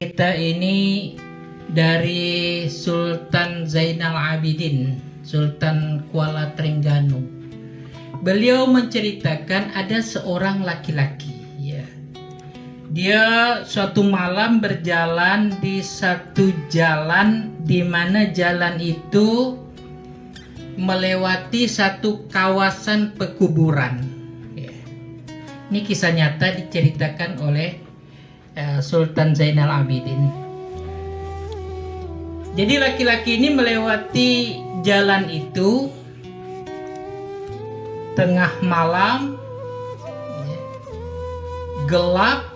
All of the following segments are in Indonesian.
Kita ini dari Sultan Zainal Abidin, Sultan Kuala Trengganu. Beliau menceritakan ada seorang laki-laki, ya. Dia suatu malam berjalan di satu jalan, di mana jalan itu melewati satu kawasan pekuburan. Ya. Ini kisah nyata diceritakan oleh Sultan Zainal Abidin. Jadi laki-laki ini melewati jalan itu tengah malam, gelap,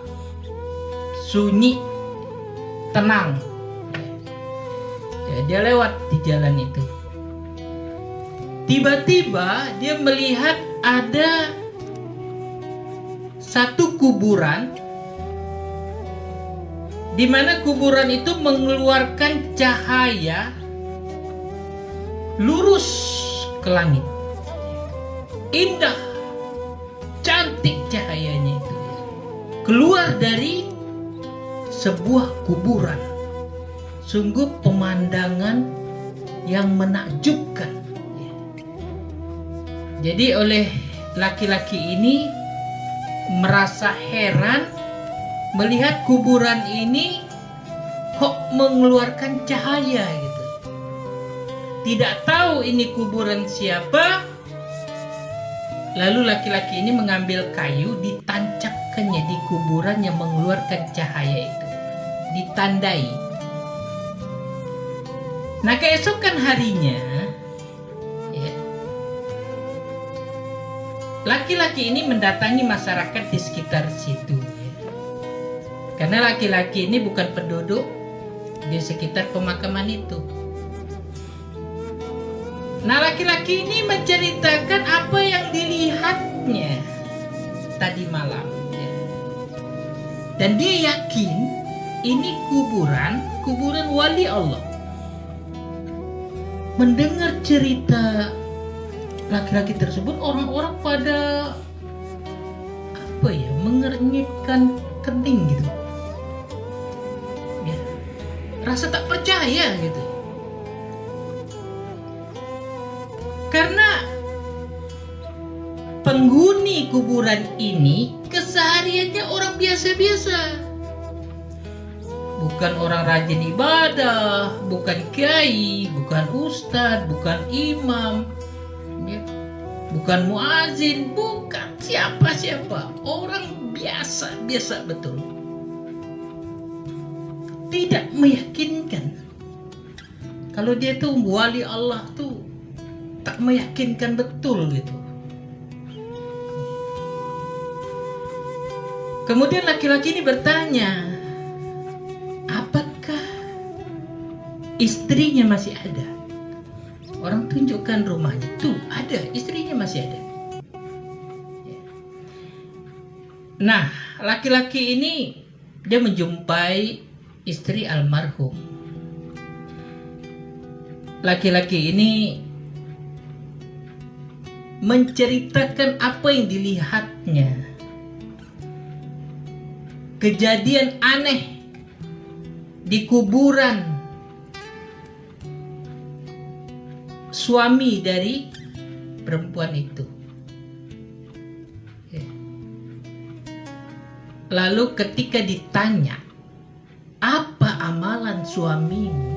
sunyi, tenang. Ya, dia lewat di jalan itu. Tiba-tiba dia melihat ada satu kuburan, di mana kuburan itu mengeluarkan cahaya lurus ke langit. Indah, cantik cahayanya itu. Keluar dari sebuah kuburan. Sungguh pemandangan yang menakjubkan. Jadi oleh laki-laki ini merasa heran melihat kuburan ini kok mengeluarkan cahaya gitu. Tidak tahu ini kuburan siapa. Lalu laki-laki ini mengambil kayu, ditancapkannya di kuburan yang mengeluarkan cahaya itu. Ditandai. Nah, keesokan harinya, ya, laki-laki ini mendatangi masyarakat di sekitar situ. Karena laki-laki ini bukan penduduk di sekitar pemakaman itu. Nah, laki-laki ini menceritakan apa yang dilihatnya tadi malam. Dan dia yakin ini kuburan wali Allah. Mendengar cerita laki-laki tersebut, orang-orang pada mengernyitkan kening gitu. Rasa tak percaya gitu. Karena penghuni kuburan ini kesehariannya orang biasa-biasa. Bukan orang rajin ibadah, bukan kiai, bukan ustadz, bukan imam, ya. Bukan muazin, bukan siapa-siapa. Orang biasa-biasa betul. Tidak meyakinkan. Kalau dia tuh wali Allah tuh tak meyakinkan betul gitu. Kemudian laki-laki ini bertanya, apakah istrinya masih ada? Orang tunjukkan rumahnya, tuh ada, istrinya masih ada. Nah, laki-laki ini dia menjumpai istri almarhum. Laki-laki ini menceritakan apa yang dilihatnya. Kejadian aneh di kuburan suami dari perempuan itu. Lalu ketika ditanya, apa amalan suamimu?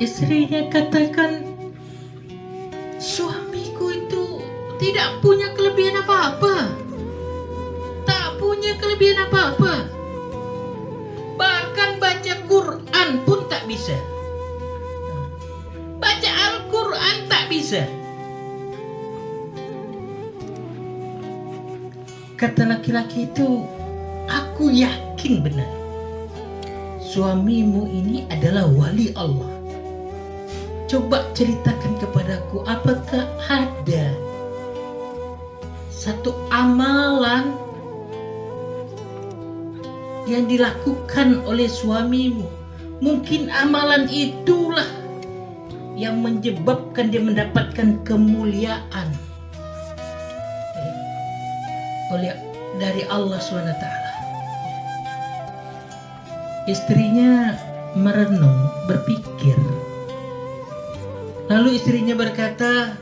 Istrinya katakan, suamiku itu tidak punya kelebihan apa-apa. Tak punya kelebihan apa-apa. Bahkan baca Quran pun tak bisa. Baca Al-Quran tak bisa. Kata laki-laki itu, aku yakin benar. Suamimu ini adalah wali Allah. Coba ceritakan kepadaku, apakah ada satu amalan yang dilakukan oleh suamimu? Mungkin amalan itulah yang menyebabkan dia mendapatkan kemuliaan dari Allah SWT. istrinya merenung, berpikir. Lalu istrinya berkata,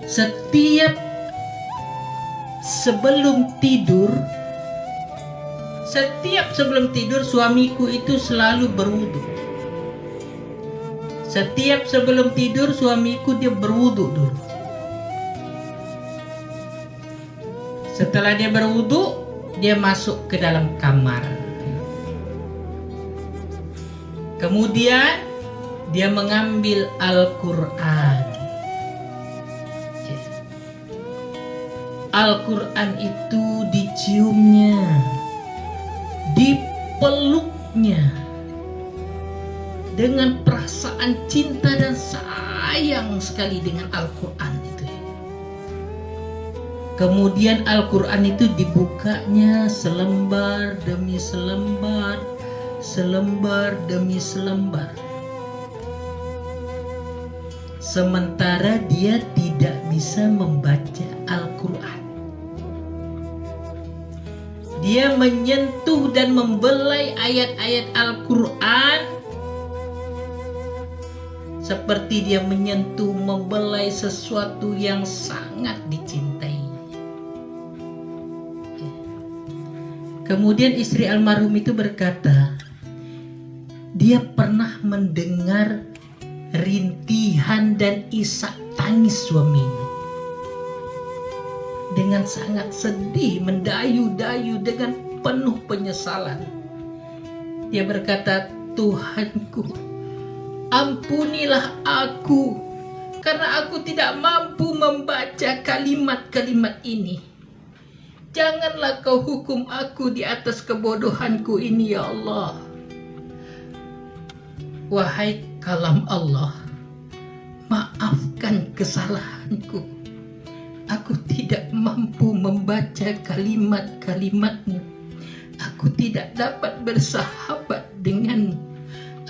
setiap sebelum tidur suamiku itu selalu berwudu. Setiap sebelum tidur suamiku dia berwudu dulu. Setelah dia berwudu, dia masuk ke dalam kamar. Kemudian dia mengambil Al-Quran. Al-Quran itu diciumnya, dipeluknya dengan perasaan cinta dan sayang sekali dengan Al-Quran itu. Kemudian Al-Quran itu dibukanya selembar demi selembar, selembar demi selembar. Sementara dia tidak bisa membaca Al-Quran. Dia menyentuh dan membelai ayat-ayat Al-Quran seperti dia menyentuh, membelai sesuatu yang sangat dicintai. Kemudian istri almarhum itu berkata, dia pernah mendengar rintihan dan isak tangis suaminya. Dengan sangat sedih, mendayu-dayu dengan penuh penyesalan. Dia berkata, Tuhanku, ampunilah aku karena aku tidak mampu membaca kalimat-kalimat ini. Janganlah kau hukum aku di atas kebodohanku ini, ya Allah. Wahai kalam Allah, maafkan kesalahanku. Aku tidak mampu membaca kalimat-kalimat-Mu. Aku tidak dapat bersahabat denganmu.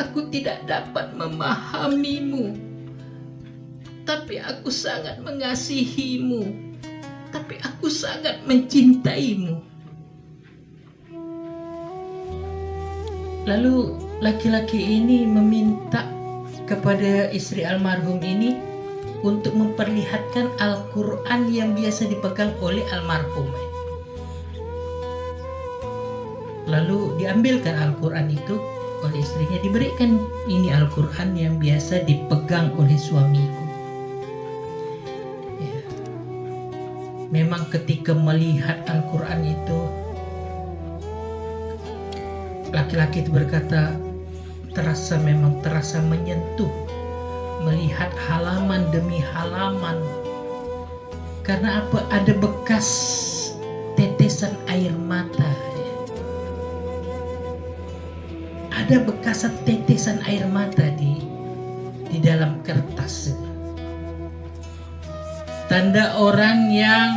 Aku tidak dapat memahamimu. Tapi aku sangat mengasihimu. Tapi aku sangat mencintaimu. Lalu laki-laki ini meminta kepada istri almarhum ini untuk memperlihatkan Al-Quran yang biasa dipegang oleh almarhum. Lalu diambilkan Al-Quran itu oleh istrinya, diberikan, ini Al-Quran yang biasa dipegang oleh suamiku. Ya. Memang ketika melihat Al-Quran itu, laki-laki itu berkata, terasa menyentuh, melihat halaman demi halaman. Karena apa? Ada bekas tetesan air mata. Ada bekas tetesan air mata di dalam kertas. Tanda orang yang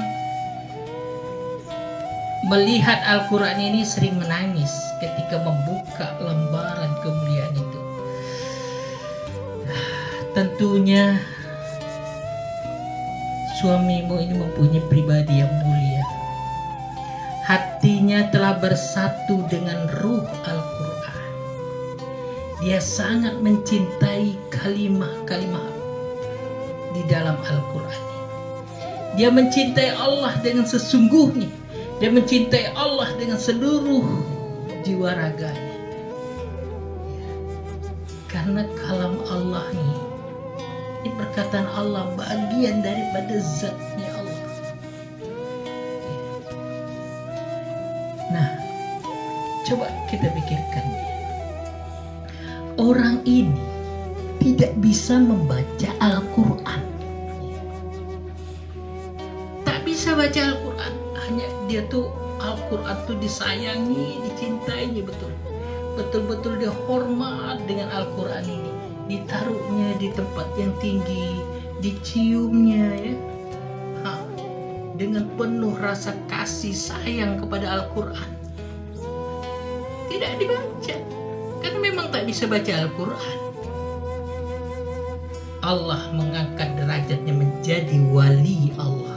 melihat Al-Quran ini sering menangis ketika membuka lembaran kemuliaan itu. Tentunya suamimu ini mempunyai pribadi yang mulia. Hatinya telah bersatu dengan ruh Al-Quran. Dia sangat mencintai kalimah-kalimah di dalam Al-Quran. Dia mencintai Allah dengan sesungguhnya. Dia mencintai Allah dengan seluruh jiwa raganya. Karena kalam Allah ini perkataan Allah, bagian daripada zatnya Allah. Nah, coba kita pikirkan, orang ini tidak bisa membaca Al-Quran, tak bisa baca Al-Quran, hanya dia tuh Al-Quran tuh disayangi, dicintainya betul-betul dia hormat dengan Al-Quran ini. Ditaruhnya di tempat yang tinggi, diciumnya ya, dengan penuh rasa kasih sayang kepada Al-Quran. Tidak dibaca, karena memang tak bisa baca Al-Quran. Allah mengangkat derajatnya menjadi wali Allah.